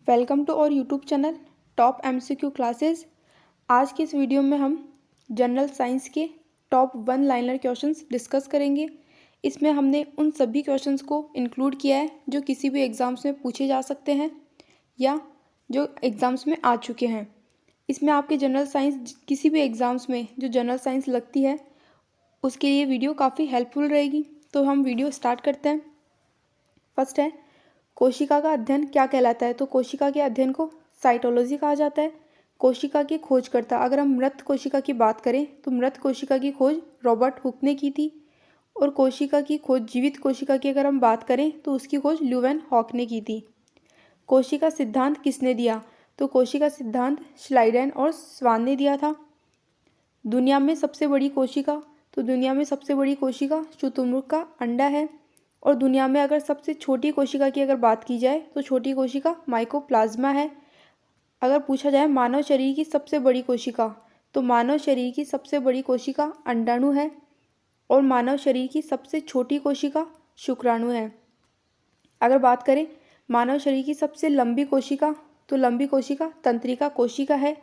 Welcome to और YouTube channel top MCQ classes. आज की इस वीडियो में हम जनरल साइंस के टॉप 1 लाइनर क्वेश्चंस डिस्कस करेंगे। इसमें हमने उन सभी क्वेश्चंस को इंक्लूड किया है जो किसी भी एग्ज़ाम्स में पूछे जा सकते हैं या जो एग्ज़ाम्स में आ चुके हैं। इसमें आपके जनरल साइंस किसी भी एग्ज़ाम्स में जो जनरल साइंस लगती है उसके लिए वीडियो काफ़ी हेल्पफुल रहेगी। तो हम वीडियो स्टार्ट करते हैं। फर्स्ट है, कोशिका का अध्ययन क्या कहलाता है? तो कोशिका के अध्ययन को साइटोलॉजी कहा जाता है। कोशिका की खोजकर्ता, अगर हम मृत कोशिका की बात करें तो मृत कोशिका की खोज रॉबर्ट हुक ने की थी। और कोशिका की खोज जीवित कोशिका की अगर हम बात करें तो उसकी खोज ल्यूवेन हॉक ने की थी। कोशिका सिद्धांत किसने दिया? तो कोशिका सिद्धांत श्लाइडेन और स्वान ने दिया था। दुनिया में सबसे बड़ी कोशिका, तो दुनिया में सबसे बड़ी कोशिका शुतुरमुर्ग का अंडा है। और दुनिया में अगर सबसे छोटी कोशिका की अगर बात की जाए तो छोटी कोशिका माइकोप्लाज्मा है। अगर पूछा जाए मानव शरीर की सबसे बड़ी कोशिका, तो मानव शरीर की सबसे बड़ी कोशिका अंडाणु है। और मानव शरीर की सबसे छोटी कोशिका शुक्राणु है। अगर बात करें मानव शरीर की सबसे लंबी कोशिका, तो लंबी कोशिका तंत्रिका कोशिका है।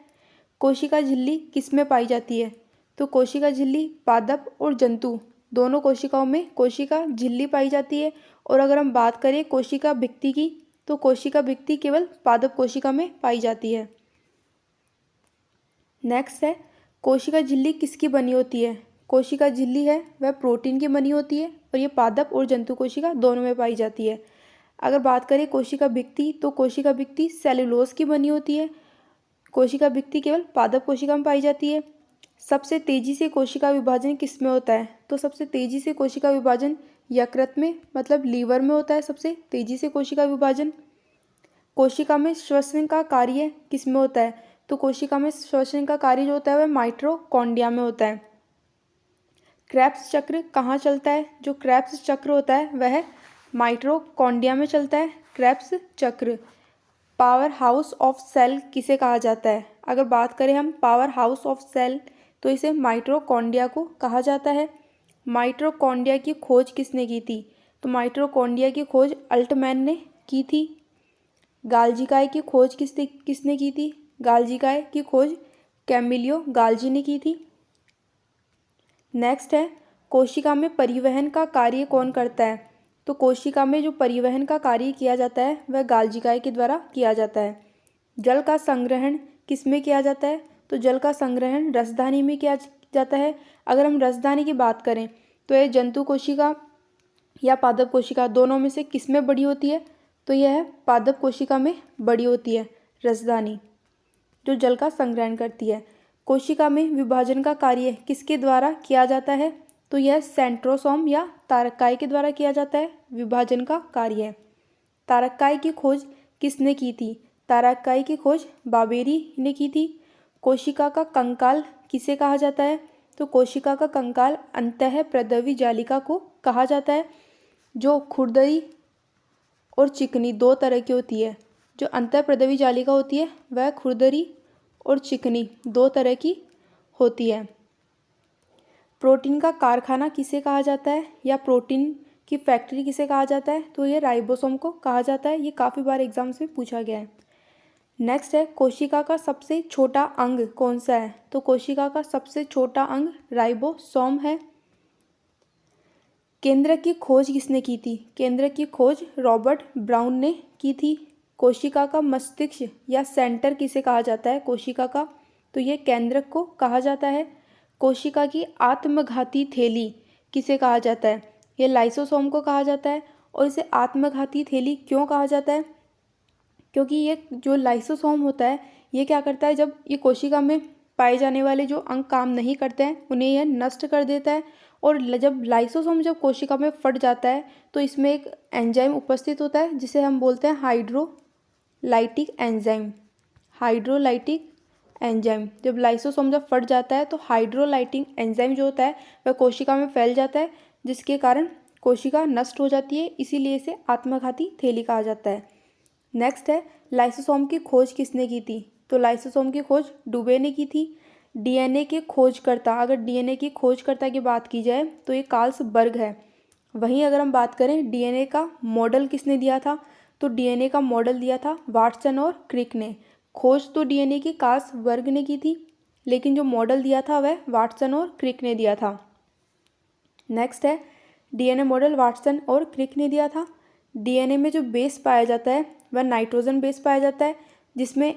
कोशिका झिल्ली किस में पाई जाती है? तो कोशिका झिल्ली पादप और जंतु दोनों कोशिकाओं में कोशिका झिल्ली पाई जाती है। और अगर हम बात करें कोशिका भित्ति की, तो कोशिका भित्ति केवल पादप कोशिका में पाई जाती है। नेक्स्ट है, कोशिका झिल्ली किसकी बनी होती है? कोशिका झिल्ली है वह प्रोटीन की बनी होती है और ये पादप और जंतु कोशिका दोनों में पाई जाती है। अगर बात करें कोशिका भित्ति, तो कोशिका भित्ति सेलुलोज की बनी होती है। कोशिका भित्ति केवल पादप कोशिका में पाई जाती है। सबसे तेजी से कोशिका विभाजन किस में होता है? तो सबसे तेजी से कोशिका विभाजन यकृत में, मतलब लीवर में होता है सबसे तेजी से कोशिका विभाजन। कोशिका में श्वसन का कार्य किस में होता है? तो कोशिका में श्वसन का कार्य जो होता है वह माइटोकॉन्ड्रिया में होता है। क्रेब्स चक्र कहाँ चलता है? जो क्रेब्स चक्र होता है वह माइटोकॉन्ड्रिया में चलता है। क्रेब्स चक्र। पावर हाउस ऑफ सेल किसे कहा जाता है? अगर बात करें हम पावर हाउस ऑफ सेल, तो इसे माइटोकॉन्ड्रिया को कहा जाता है। माइटोकॉन्ड्रिया की खोज किसने की थी? तो माइटोकॉन्ड्रिया की खोज अल्टमैन ने की थी। गाल्जीकाय की खोज किसने की थी? गाल्जीकाय की खोज कैमिलियो गाल्जी ने की थी। नेक्स्ट है, कोशिका में परिवहन का कार्य कौन करता है? तो कोशिका में जो परिवहन का कार्य किया जाता है वह गाल्जीकाय के द्वारा किया जाता है। जल का संग्रहण किस में किया जाता है? तो जल का संग्रहण रसधानी में किया जाता है। अगर हम रसधानी की बात करें तो यह जंतु कोशिका या पादप कोशिका दोनों में से किस में बड़ी होती है? तो यह पादप कोशिका में बड़ी होती है रसधानी, जो जल का संग्रहण करती है। कोशिका में विभाजन का कार्य किसके द्वारा किया जाता है? तो यह सेंट्रोसोम या तारकाय के द्वारा किया जाता है विभाजन का कार्य। तारकाय की खोज किसने की थी? तारकाय की खोज बाबेरी ने की थी। कोशिका का कंकाल किसे कहा जाता है? तो कोशिका का कंकाल अंतःप्रदवी जालिका को कहा जाता है, जो खुरदरी और चिकनी दो तरह की होती है। जो अंतःप्रदवी जालिका होती है वह खुरदरी और चिकनी दो तरह की होती है। प्रोटीन का कारखाना किसे कहा जाता है या प्रोटीन की फैक्ट्री किसे कहा जाता है? तो ये राइबोसोम को कहा जाता है। ये काफ़ी बार एग्जाम्स में पूछा गया है। नेक्स्ट है, कोशिका का सबसे छोटा अंग कौन सा है? तो कोशिका का सबसे छोटा अंग राइबोसोम है। केंद्रक की खोज किसने की थी? केंद्रक की खोज रॉबर्ट ब्राउन ने की थी। कोशिका का मस्तिष्क या सेंटर किसे कहा जाता है? कोशिका का, तो ये केंद्रक को कहा जाता है। कोशिका की आत्मघाती थैली किसे कहा जाता है? ये लाइसोसोम को कहा जाता है। और इसे आत्मघाती थैली क्यों कहा जाता है? क्योंकि ये जो लाइसोसोम होता है ये क्या करता है, जब ये कोशिका में पाए जाने वाले जो अंग काम नहीं करते हैं उन्हें यह नष्ट कर देता है। और जब लाइसोसोम जब कोशिका में फट जाता है तो इसमें एक एंजाइम उपस्थित होता है जिसे हम बोलते हैं हाइड्रोलाइटिक एंजाइम। हाइड्रोलाइटिक एंजाइम, जब लाइसोसोम जब फट जाता है तो हाइड्रोलाइटिक एंजाइम जो होता है वह कोशिका में फैल जाता है, जिसके कारण कोशिका नष्ट हो जाती है। इसीलिए इसे आत्मघाती थैली कहा जाता है। नेक्स्ट है, लाइसोसोम की खोज किसने की थी? तो लाइसोसोम की खोज डुबे ने की थी। डीएनए के खोजकर्ता, अगर डीएनए की खोजकर्ता की बात की जाए तो ये कार्ल्स बर्ग है। वहीं अगर हम बात करें डीएनए का मॉडल किसने दिया था? तो डीएनए का मॉडल दिया था वाटसन और क्रिक ने। खोज तो डीएनए की कार्लसबर्ग ने की थी, लेकिन जो मॉडल दिया था वह वाटसन और क्रिक ने दिया था। नेक्स्ट है डीएनए मॉडल वाटसन और क्रिक ने दिया था। डीएनए में जो बेस पाया जाता है वह नाइट्रोजन बेस पाया जाता है, जिसमें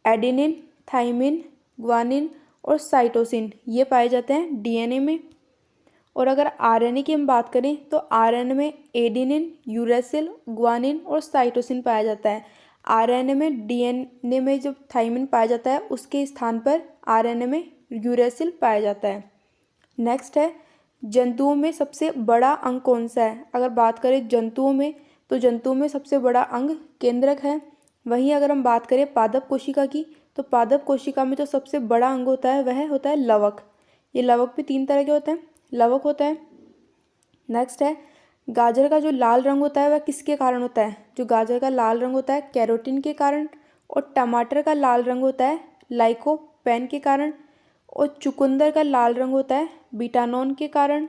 एडेनिन, थाइमिन, ग्वानिन और साइटोसिन ये पाए जाते हैं डीएनए में। और अगर आरएनए की हम बात करें तो आरएनए में एडेनिन, यूरेसिल, ग्वानिन और साइटोसिन पाया जाता है। आरएनए में डीएनए में जब थाइमिन पाया जाता है उसके स्थान पर आरएनए में यूरेसिल पाया जाता है। नेक्स्ट है जंतुओं में सबसे बड़ा अंग कौन सा है। अगर बात करें जंतुओं में तो जंतुओं में सबसे बड़ा अंग केंद्रक है। वहीं अगर हम बात करें पादप कोशिका की तो पादप कोशिका में जो सबसे बड़ा अंग होता है वह होता है लवक। ये लवक भी 3 तरह के होते हैं, लवक होता है। नेक्स्ट है गाजर का जो लाल रंग होता है वह किसके कारण होता है। जो गाजर का लाल रंग होता है कैरोटीन के कारण। और टमाटर का लाल रंग होता है लाइकोपेन के कारण। और चुकंदर का लाल रंग होता है बीटानोन के कारण।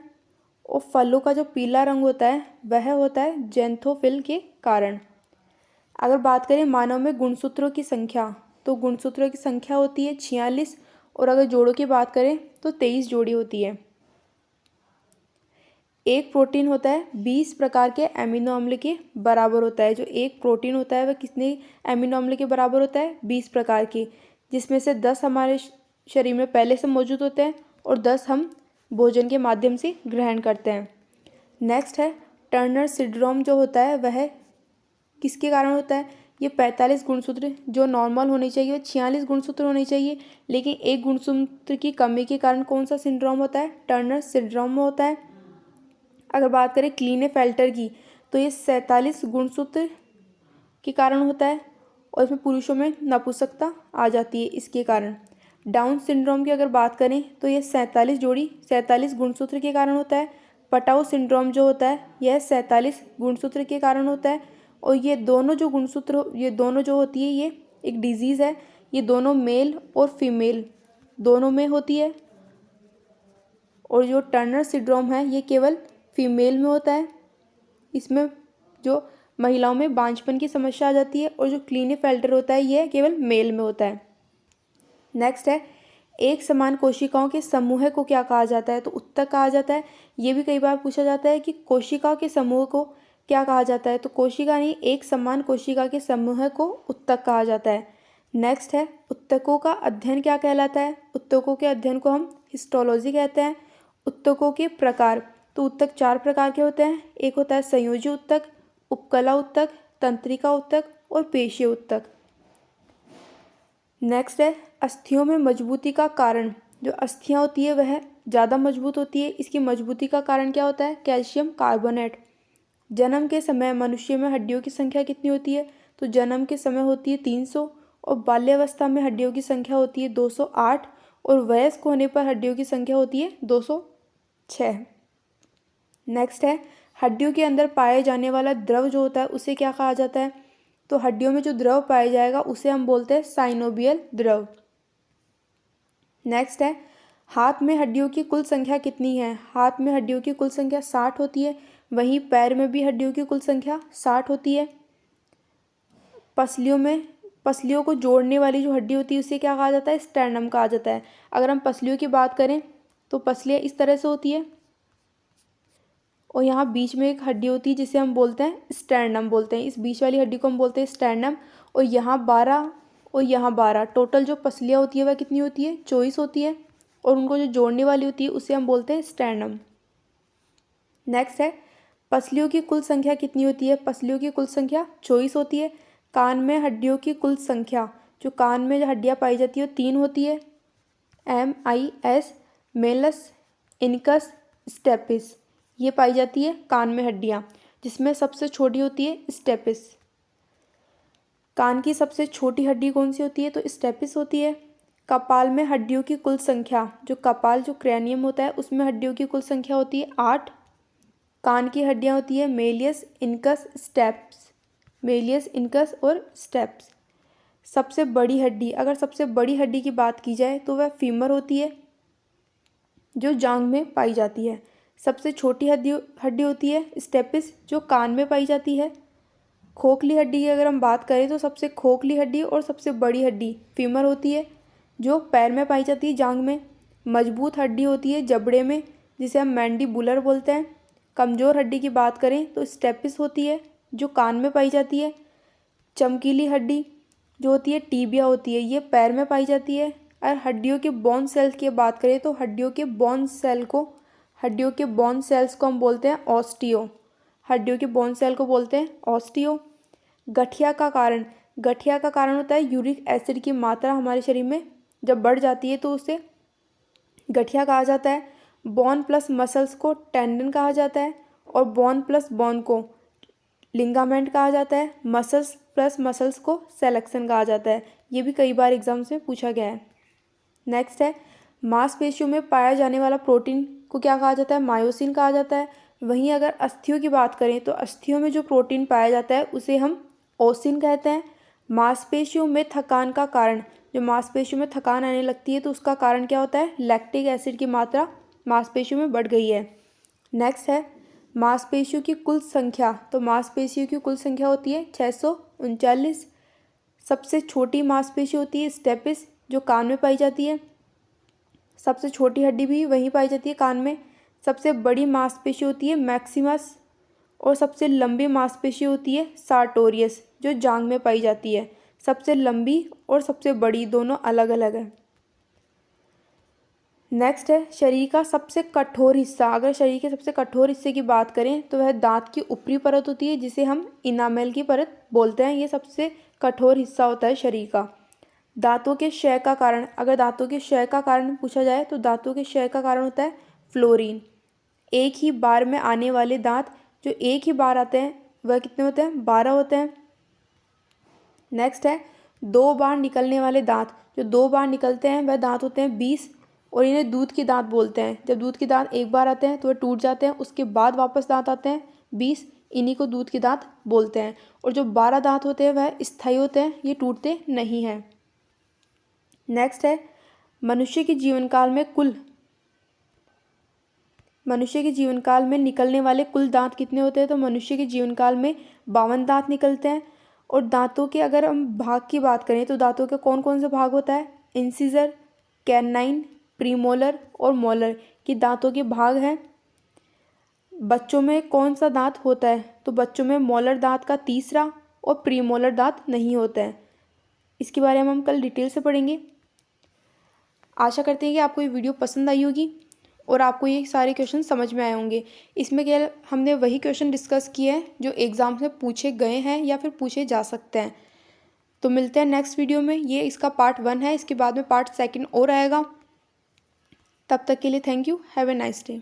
और फलों का जो पीला रंग होता है वह होता है जेंथोफिल के कारण। अगर बात करें मानव में गुणसूत्रों की संख्या तो गुणसूत्रों की संख्या होती है 46। और अगर जोड़ों की बात करें तो 23 जोड़ी होती है। एक प्रोटीन होता है 20 प्रकार के एमिनो अम्ल के बराबर होता है। जो एक प्रोटीन होता है वह कितने एमिनो अम्ल के बराबर होता है, 20 प्रकार के, जिसमें से 10 हमारे शरीर में पहले से मौजूद होते हैं और 10 हम भोजन के माध्यम से ग्रहण करते हैं। नेक्स्ट है टर्नर सिंड्रोम जो होता है वह किसके कारण होता है। ये 45 गुणसूत्र जो नॉर्मल होने चाहिए वो 46 गुणसूत्र होने चाहिए, लेकिन एक गुणसूत्र की कमी के कारण कौन सा सिंड्रोम होता है, टर्नर सिंड्रोम होता है। अगर बात करें क्लीनेफेल्टर की तो ये 47 गुणसूत्र के कारण होता है और इसमें पुरुषों में नपुंसकता आ जाती है इसके कारण। डाउन सिंड्रोम की अगर बात करें तो ये 47 गुणसूत्र के कारण होता है। पटाउ सिंड्रोम जो होता है यह 47 गुणसूत्र के कारण होता है। और ये दोनों जो होती है ये एक डिजीज़ है। ये दोनों मेल और फीमेल दोनों में होती है। और जो टर्नर सिंड्रोम है ये केवल फीमेल में होता है। इसमें जो महिलाओं में बांझपन की समस्या आ जाती है। और जो क्लीनेफेल्टर होता है यह केवल मेल में होता है। नेक्स्ट है एक समान कोशिकाओं के समूह को क्या कहा जाता है, तो उत्तक कहा जाता है। ये भी कई बार पूछा जाता है कि कोशिकाओं के समूह को क्या कहा जाता है, तो कोशिका नहीं, एक समान कोशिका के समूह को उत्तक कहा जाता है। नेक्स्ट है उत्तकों का अध्ययन क्या कहलाता है। उत्तकों के अध्ययन को हम हिस्टोलॉजी कहते हैं। उत्तकों के प्रकार, तो उत्तक 4 प्रकार के होते हैं। एक होता है संयोजी उत्तक, उपकला उत्तक, तंत्रिका उत्तक और पेशीय उत्तक। नेक्स्ट है अस्थियों में मजबूती का कारण। जो अस्थियां होती है वह ज़्यादा मजबूत होती है। इसकी मजबूती का कारण क्या होता है, कैल्शियम कार्बोनेट। जन्म के समय मनुष्य में हड्डियों की संख्या कितनी होती है, तो जन्म के समय होती है 300। और बाल्यावस्था में हड्डियों की संख्या होती है 208। और वयस्क होने पर हड्डियों की संख्या होती है 206। नेक्स्ट है हड्डियों के अंदर पाए जाने वाला द्रव जो होता है उसे क्या कहा जाता है, तो हड्डियों में जो द्रव पाया जाएगा उसे हम बोलते हैं साइनोबियल द्रव। नेक्स्ट है हाथ में हड्डियों की कुल संख्या कितनी है। हाथ में हड्डियों की कुल संख्या 60 होती है। वहीं पैर में भी हड्डियों की कुल संख्या 60 होती है। पसलियों को जोड़ने वाली जो हड्डी होती है उसे क्या कहा जाता है, स्टर्नम कहा जाता है। अगर हम पसलियों की बात करें तो पसलियाँ इस तरह से होती है और यहाँ बीच में एक हड्डी होती है जिसे हम बोलते हैं स्टर्नम बोलते हैं। इस बीच वाली हड्डी को हम बोलते हैं स्टर्नम। और यहाँ 12 और यहाँ 12 टोटल जो पसलियाँ होती है वह कितनी होती है, 24 होती है। और उनको जो जोड़ने वाली होती है उसे हम बोलते हैं स्टर्नम। नेक्स्ट है पसलियों की कुल संख्या कितनी होती है, पसलियों की कुल संख्या 24 होती है। कान में हड्डियों की कुल संख्या, जो कान में जो हड्डियाँ पाई जाती है 3 होती है, MIS, मेलस, इनकस, स्टेपिस, ये पाई जाती है कान में हड्डियाँ, जिसमें सबसे छोटी होती है स्टेपिस। कान की सबसे छोटी हड्डी कौन सी होती है, तो स्टेपिस होती है। कपाल में हड्डियों की कुल संख्या, जो कपाल जो क्रैनियम होता है उसमें हड्डियों की कुल संख्या होती है 8। कान की हड्डियाँ होती है Méliès, incus, steps, Méliès, incus और स्टेप्स। सबसे बड़ी हड्डी, अगर सबसे बड़ी हड्डी की बात की जाए तो वह फीमर होती है जो जांघ में पाई जाती है। सबसे छोटी हड्डी होती है स्टेपिस जो कान में पाई जाती है। खोखली हड्डी की अगर हम बात करें तो सबसे खोखली हड्डी और सबसे बड़ी हड्डी फीमर होती है, जो पैर में पाई जाती है, जांघ में। मजबूत हड्डी होती है जबड़े में, जिसे हम मैंडिबुलर बोलते हैं। कमज़ोर हड्डी की बात करें तो स्टेपिस होती है, जो कान में पाई जाती है। चमकीली हड्डी जो होती है टीबिया होती है, ये पैर में पाई जाती है। और हड्डियों के बोन सेल्स की बात करें तो हड्डियों के बोन सेल्स को हम बोलते हैं ऑस्टियो। हड्डियों के बोन सेल को बोलते हैं ऑस्टियो। गठिया का कारण होता है यूरिक एसिड की मात्रा हमारे शरीर में जब बढ़ जाती है तो उसे गठिया कहा जाता है। बोन प्लस मसल्स को टेंडन कहा जाता है और बोन प्लस बोन को लिगामेंट कहा जाता है। मसल्स प्लस मसल्स को सेलेक्शन कहा जाता है। ये भी कई बार एग्जाम्स में पूछा गया है। नेक्स्ट है मांसपेशियों में पाया जाने वाला प्रोटीन को क्या कहा जाता है? मायोसिन कहा जाता है। वहीं अगर अस्थियों की बात करें तो अस्थियों में जो प्रोटीन पाया जाता है उसे हम ओसिन कहते हैं। मांसपेशियों में थकान का कारण, जो मांसपेशियों में थकान आने लगती है तो उसका कारण क्या होता है? लैक्टिक एसिड की मात्रा मांसपेशियों में बढ़ गई है। नेक्स्ट है मांसपेशियों की कुल संख्या, तो मांसपेशियों की कुल संख्या होती है 639। सबसे छोटी मांसपेशी होती है स्टेपिस, जो कान में पाई जाती है। सबसे छोटी हड्डी भी वहीं पाई जाती है, कान में। सबसे बड़ी मांसपेशी होती है मैक्सिमस और सबसे लंबी मांसपेशी होती है सार्टोरियस, जो जांघ में पाई जाती है। सबसे लंबी और सबसे बड़ी दोनों अलग अलग है। नेक्स्ट है शरीर का सबसे कठोर हिस्सा। अगर शरीर के सबसे कठोर हिस्से की बात करें तो वह दांत की ऊपरी परत होती है, जिसे हम इनामेल की परत बोलते हैं। ये सबसे कठोर हिस्सा होता है शरीर का। दांतों के क्षय का कारण, अगर दांतों के क्षय का कारण पूछा जाए तो दांतों के क्षय का कारण होता है फ्लोरीन। एक ही बार में आने वाले दांत जो एक ही बार आते हैं वह कितने होते हैं? 12 होते हैं। नेक्स्ट है 2 बार निकलने वाले दांत। जो 2 बार निकलते हैं वह दांत होते हैं 20 और इन्हें दूध के दांत बोलते हैं। जब दूध के दांत एक बार आते हैं तो वह टूट जाते हैं, उसके बाद वापस दांत आते हैं 20, इन्हीं को दूध के दांत बोलते हैं। और जो 12 दांत होते हैं वह स्थायी होते हैं, ये टूटते नहीं हैं। नेक्स्ट है मनुष्य के जीवन काल में निकलने वाले कुल दांत कितने होते हैं? तो मनुष्य के जीवन काल में 52 दांत निकलते हैं। और दांतों के अगर हम भाग की बात करें तो दांतों के कौन कौन से भाग होता है? इंसिजर, कैनाइन, प्रीमोलर और मोलर की दांतों के भाग हैं। बच्चों में कौन सा दांत होता है? तो बच्चों में मोलर दांत का तीसरा और प्रीमोलर दांत नहीं होता है। इसके बारे में हम कल डिटेल से पढ़ेंगे। आशा करते हैं कि आपको ये वीडियो पसंद आई होगी और आपको ये सारे क्वेश्चन समझ में आए होंगे। इसमें केवल हमने वही क्वेश्चन डिस्कस किए हैं जो एग्ज़ाम में पूछे गए हैं या फिर पूछे जा सकते हैं। तो मिलते हैं नेक्स्ट वीडियो में। ये इसका पार्ट 1 है, इसके बाद में पार्ट 2 और आएगा। तब तक के लिए thank you. Have a nice day.